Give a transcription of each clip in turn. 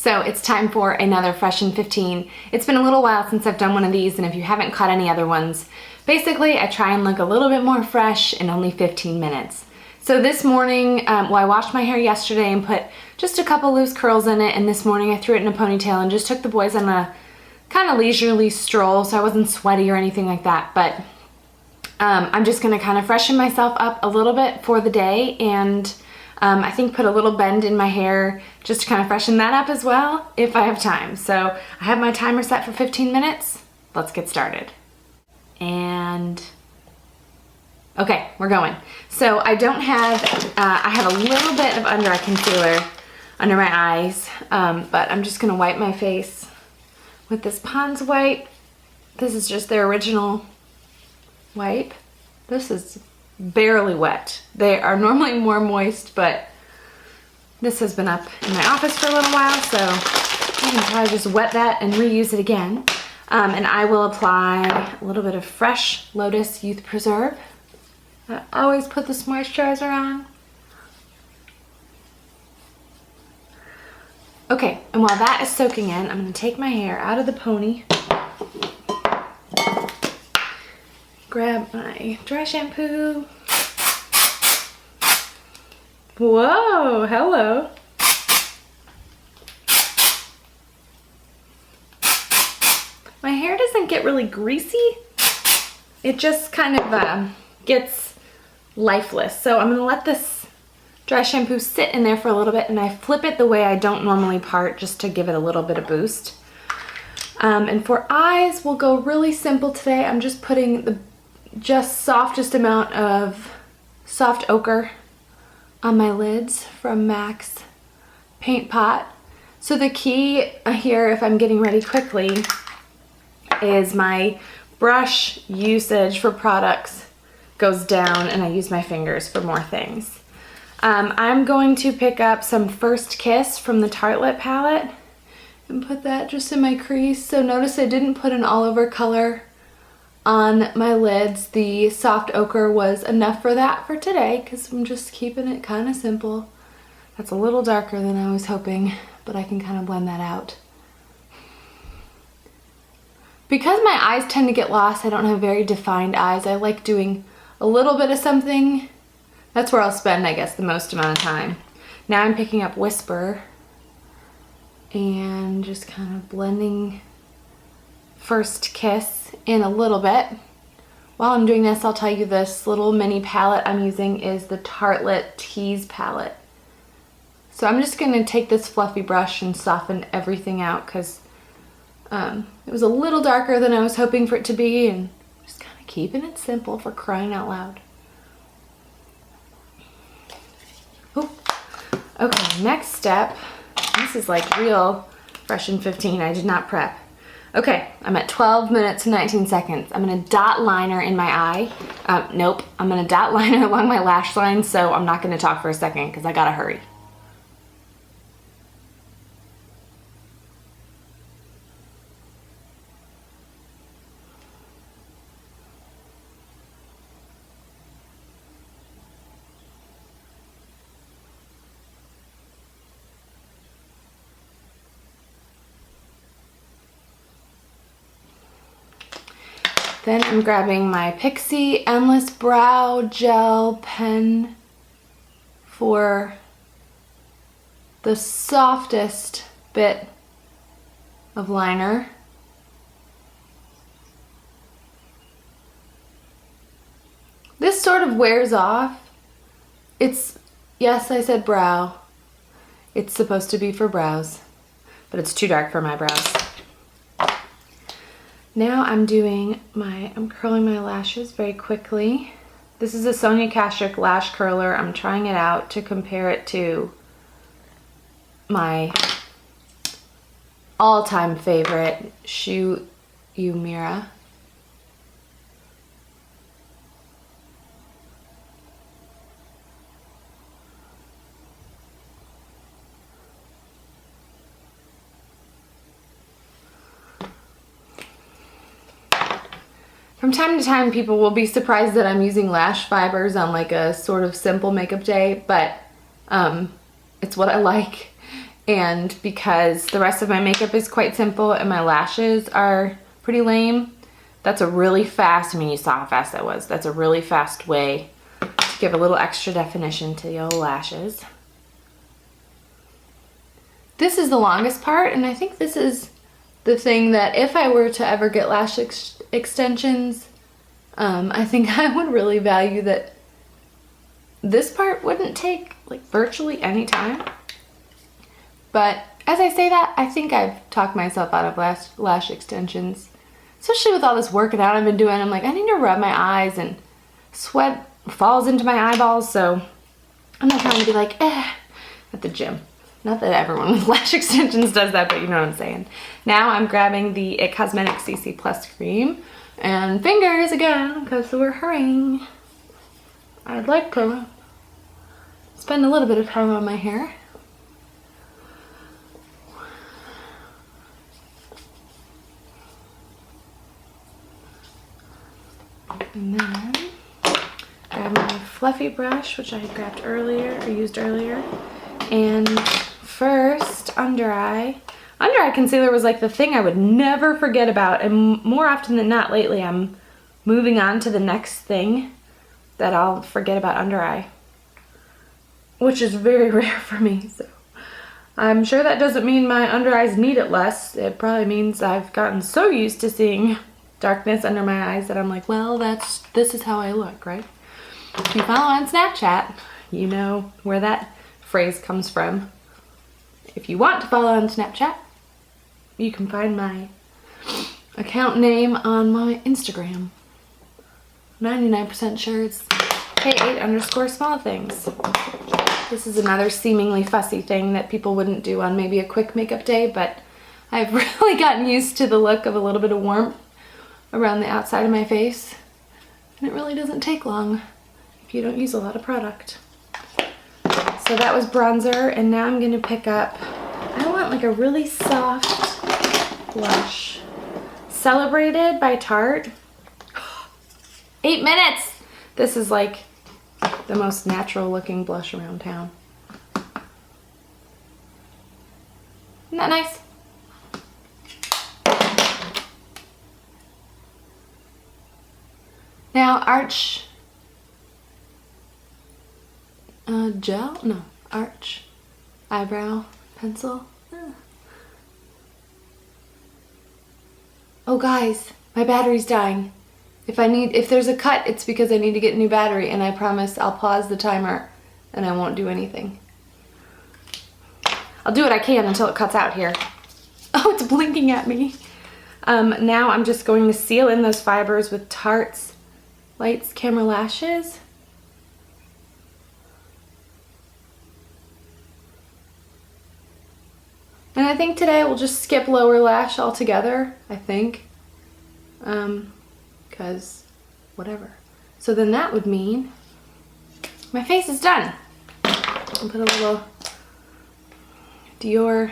So it's time for another Fresh in 15. It's been a little while since I've done one of these, and if you haven't caught any other ones, basically I try and look a little bit more fresh in only 15 minutes. So this morning, I washed my hair yesterday and put just a couple loose curls in it, and this morning I threw it in a ponytail and just took the boys on a kind of leisurely stroll, so I wasn't sweaty or anything like that, but I'm just gonna kind of freshen myself up a little bit for the day, and I think put a little bend in my hair just to kind of freshen that up as well if I have time. So I have my timer set for 15 minutes. Let's get started. And okay, we're going. So I don't have, I have a little bit of under eye concealer under my eyes, but I'm just gonna wipe my face with this Pond's wipe. This is just their original wipe. This is barely wet. They are normally more moist, but this has been up in my office for a little while, so I can probably just wet that and reuse it again. And I will apply a little bit of Fresh Lotus Youth Preserve. I always put this moisturizer on. Okay, and while that is soaking in, I'm going to take my hair out of the pony, grab my dry shampoo. Whoa, hello. My hair doesn't get really greasy. It just kind of gets lifeless. So I'm going to let this dry shampoo sit in there for a little bit, and I flip it the way I don't normally part just to give it a little bit of boost. And for eyes, we'll go really simple today. I'm just putting the softest amount of soft ochre on my lids from MAC's Paint Pot. So the key here, if I'm getting ready quickly, is my brush usage for products goes down and I use my fingers for more things. I'm going to pick up some First Kiss from the Tartelette palette and put that just in my crease. So notice I didn't put an all over color on my lids. The soft ochre was enough for that for today because I'm just keeping it kind of simple. That's a little darker than I was hoping, but I can kind of blend that out. Because my eyes tend to get lost, I don't have very defined eyes. I like doing a little bit of something. That's where I'll spend, I guess, the most amount of time. Now I'm picking up Whisper and just kind of blending First Kiss in a little bit. While I'm doing this, I'll tell you this little mini palette I'm using is the Tartelette Tease palette. So I'm just going to take this fluffy brush and soften everything out because it was a little darker than I was hoping for it to be, and just kind of keeping it simple, for crying out loud. Ooh. Okay, next step. This is like real Fresh in 15. I did not prep. Okay, I'm at 12 minutes and 19 seconds. I'm gonna dot liner in my eye. Nope, I'm gonna dot liner along my lash line, so I'm not gonna talk for a second because I gotta hurry. Then I'm grabbing my Pixie Endless Brow Gel pen for the softest bit of liner. This sort of wears off. It's, yes, I said brow. It's supposed to be for brows, but it's too dark for my brows. Now I'm curling my lashes very quickly. This is a Sonia Kashuk lash curler. I'm trying it out to compare it to my all-time favorite, Shu Umira. From time to time, people will be surprised that I'm using lash fibers on like a sort of simple makeup day, but it's what I like. And because the rest of my makeup is quite simple and my lashes are pretty lame, that's a really fast, I mean, you saw how fast that was. That's a really fast way to give a little extra definition to the old lashes. This is the longest part, and I think this is the thing that if I were to ever get lash extensions, I think I would really value that this part wouldn't take like virtually any time. But as I say that, I think I've talked myself out of lash extensions, especially with all this working out I've been doing. I'm like, I need to rub my eyes, and sweat falls into my eyeballs, so I'm not trying to be like, at the gym. Not that everyone with lash extensions does that, but you know what I'm saying. Now I'm grabbing the It Cosmetics CC Plus cream, and fingers again, because we're hurrying. I'd like to spend a little bit of time on my hair. And then grab my fluffy brush, which I had grabbed earlier, or used earlier. And first, under eye. Under eye concealer was like the thing I would never forget about. And more often than not lately, I'm moving on to the next thing that I'll forget about under eye, which is very rare for me. So I'm sure that doesn't mean my under eyes need it less. It probably means I've gotten so used to seeing darkness under my eyes that I'm like, well, this is how I look, right? If you follow on Snapchat, you know where that phrase comes from. If you want to follow on Snapchat, you can find my account name on my Instagram. 99% sure it's K8_small_things. This is another seemingly fussy thing that people wouldn't do on maybe a quick makeup day, but I've really gotten used to the look of a little bit of warmth around the outside of my face, and it really doesn't take long if you don't use a lot of product. So that was bronzer, and now I'm going to pick up, I want like a really soft blush. Celebrated by Tarte. 8 minutes! This is like the most natural looking blush around town. Isn't that nice? Now Arch gel? No, Arch eyebrow pencil. Oh guys, my battery's dying. If there's a cut, it's because I need to get a new battery, and I promise I'll pause the timer and I won't do anything. I'll do what I can until it cuts out here. Oh, it's blinking at me. Now I'm just going to seal in those fibers with Tarte's Lights Camera Lashes. And I think today we'll just skip lower lash altogether, I think. Because whatever. So then that would mean my face is done. I'll put a little Dior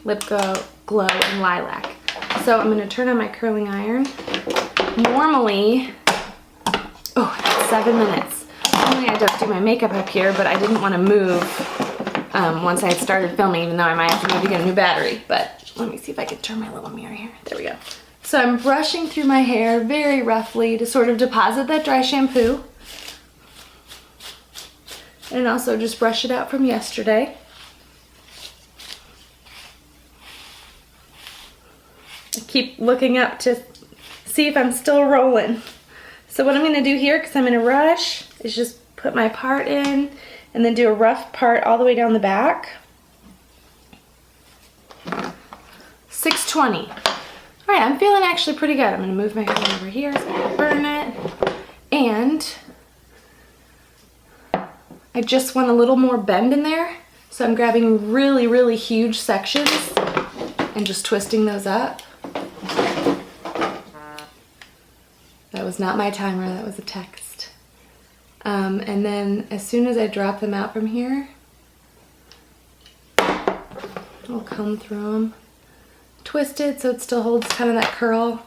Lip Glow in Lilac. So I'm going to turn on my curling iron. Normally, oh, that's 7 minutes. Normally I don't do my makeup up here, but I didn't want to move once I had started filming, even though I might have to move to get a new battery. But let me see if I can turn my little mirror here. There we go. So I'm brushing through my hair very roughly to sort of deposit that dry shampoo. And also just brush it out from yesterday. I keep looking up to see if I'm still rolling. So what I'm going to do here, because I'm in a rush, is just put my part in and then do a rough part all the way down the back. 620. All right, I'm feeling actually pretty good. I'm going to move my hair over here so I can burn it. And I just want a little more bend in there. So I'm grabbing really, really huge sections and just twisting those up. That was not my timer, that was a text. And then as soon as I drop them out from here, I'll comb through them. Twist it so it still holds kind of that curl.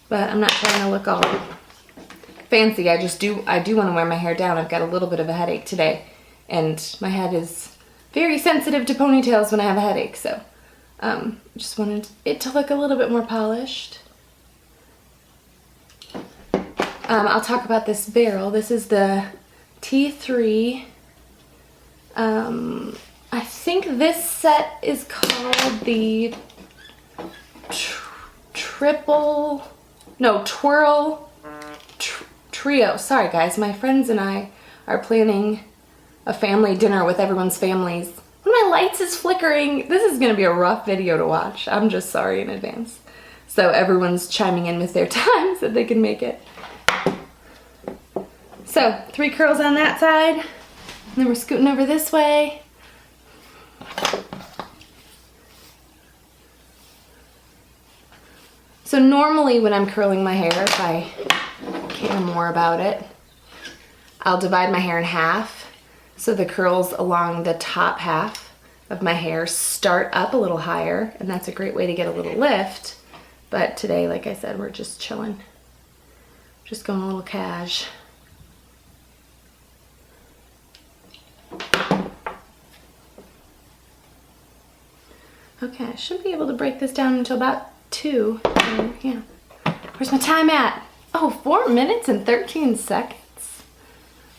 But I'm not trying to look all fancy. I do want to wear my hair down. I've got a little bit of a headache today, and my head is very sensitive to ponytails when I have a headache, so just wanted it to look a little bit more polished. I'll talk about this barrel. This is the T3. I think this set is called the Twirl Trio. Sorry guys, my friends and I are planning a family dinner with everyone's families. My lights is flickering. This is gonna be a rough video to watch. I'm just sorry in advance. So everyone's chiming in with their times that they can make it. So 3 curls on that side, and then we're scooting over this way. So normally when I'm curling my hair, if I care more about it, I'll divide my hair in half. So the curls along the top half of my hair start up a little higher, and that's a great way to get a little lift. But today, like I said, we're just chilling. Just going a little cash. Okay, I should be able to break this down until about 2. Yeah. Where's my time at? Oh, 4 minutes and 13 seconds.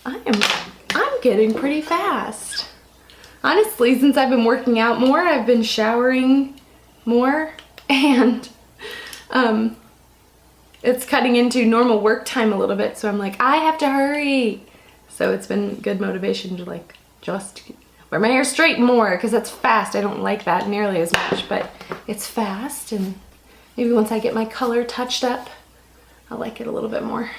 I'm getting pretty fast. Honestly, since I've been working out more, I've been showering more, and it's cutting into normal work time a little bit, so I'm like, I have to hurry. So it's been good motivation to like just wear my hair straight more, because that's fast. I don't like that nearly as much, but it's fast, and maybe once I get my color touched up, I'll like it a little bit more.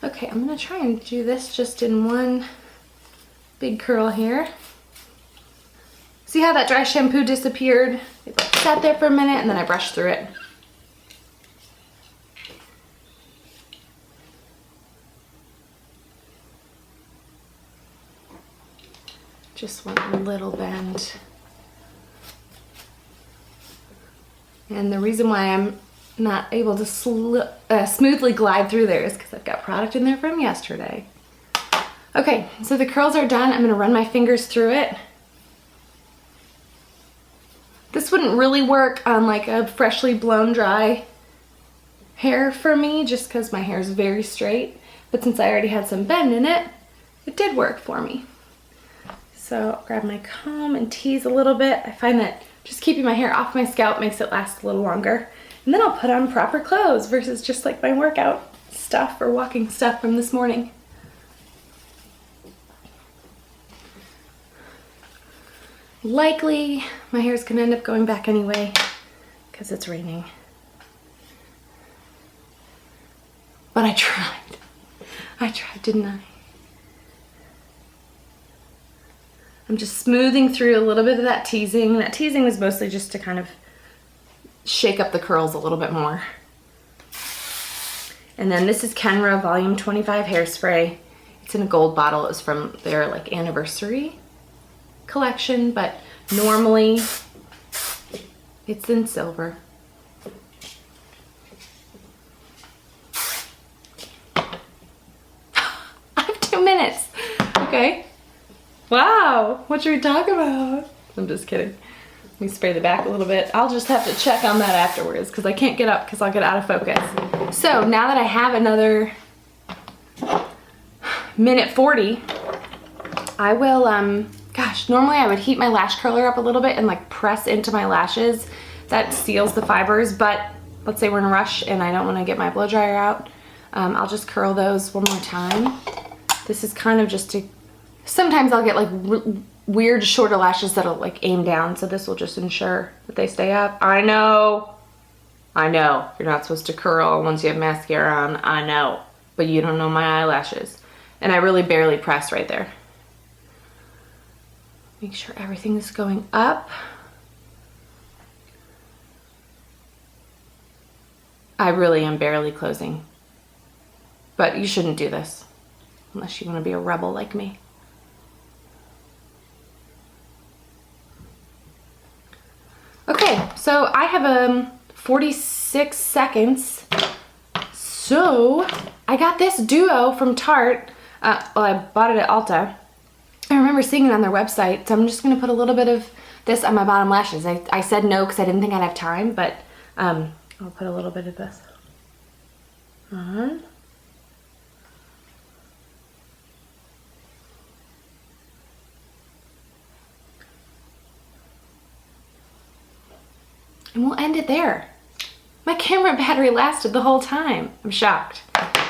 Okay, I'm gonna try and do this just in one big curl here. See how that dry shampoo disappeared? It sat there for a minute, and then I brushed through it. Just one little bend. And the reason why I'm not able to smoothly glide through there is because I've got product in there from yesterday. Okay, so the curls are done. I'm gonna run my fingers through it. This wouldn't really work on like a freshly blown dry hair for me, just because my hair is very straight. But since I already had some bend in it, it did work for me. So I'll grab my comb and tease a little bit. I find that just keeping my hair off my scalp makes it last a little longer. And then I'll put on proper clothes versus just like my workout stuff or walking stuff from this morning. Likely my hair's gonna end up going back anyway because it's raining. But I tried. I tried, didn't I? I'm just smoothing through a little bit of that teasing. That teasing is mostly just to kind of shake up the curls a little bit more. And then this is Kenra Volume 25 Hairspray. It's in a gold bottle. It was from their like anniversary collection, but normally it's in silver. I have 2 minutes. Okay. Wow, what should we talk about? I'm just kidding. Let me spray the back a little bit. I'll just have to check on that afterwards because I can't get up because I'll get out of focus. So now that I have another minute 40, I will, gosh, normally I would heat my lash curler up a little bit and like press into my lashes. That seals the fibers, but let's say we're in a rush and I don't want to get my blow dryer out. I'll just curl those one more time. This is kind of just to, sometimes I'll get like weird shorter lashes that'll like aim down, so this will just ensure that they stay up. I know, you're not supposed to curl once you have mascara on, I know, but you don't know my eyelashes. And I really barely press right there. Make sure everything is going up. I really am barely closing, but you shouldn't do this unless you want to be a rebel like me. Okay, so I have 46 seconds, so I got this duo from Tarte. Well, I bought it at Ulta. I remember seeing it on their website, so I'm just gonna put a little bit of this on my bottom lashes. I said no because I didn't think I'd have time, but I'll put a little bit of this on. And we'll end it there. My camera battery lasted the whole time. I'm shocked.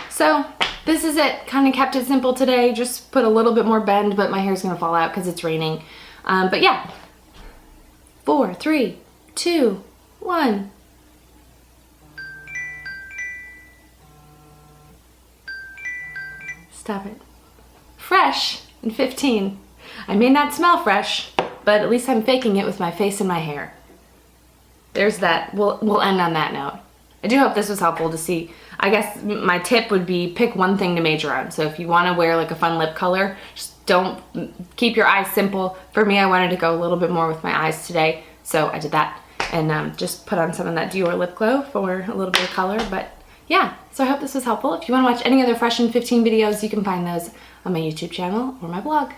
So this is it. Kind of kept it simple today. Just put a little bit more bend, but my hair's gonna fall out because it's raining. But yeah. 4, 3, 2, 1. Stop it. Fresh in 15. I may not smell fresh, but at least I'm faking it with my face and my hair. There's that. We'll end on that note. I do hope this was helpful to see. I guess my tip would be pick one thing to major on. So if you want to wear like a fun lip color, just don't keep your eyes simple. For me, I wanted to go a little bit more with my eyes today, so I did that. And just put on some of that Dior lip glow for a little bit of color. But yeah, so I hope this was helpful. If you want to watch any other Fresh in 15 videos, you can find those on my YouTube channel or my blog.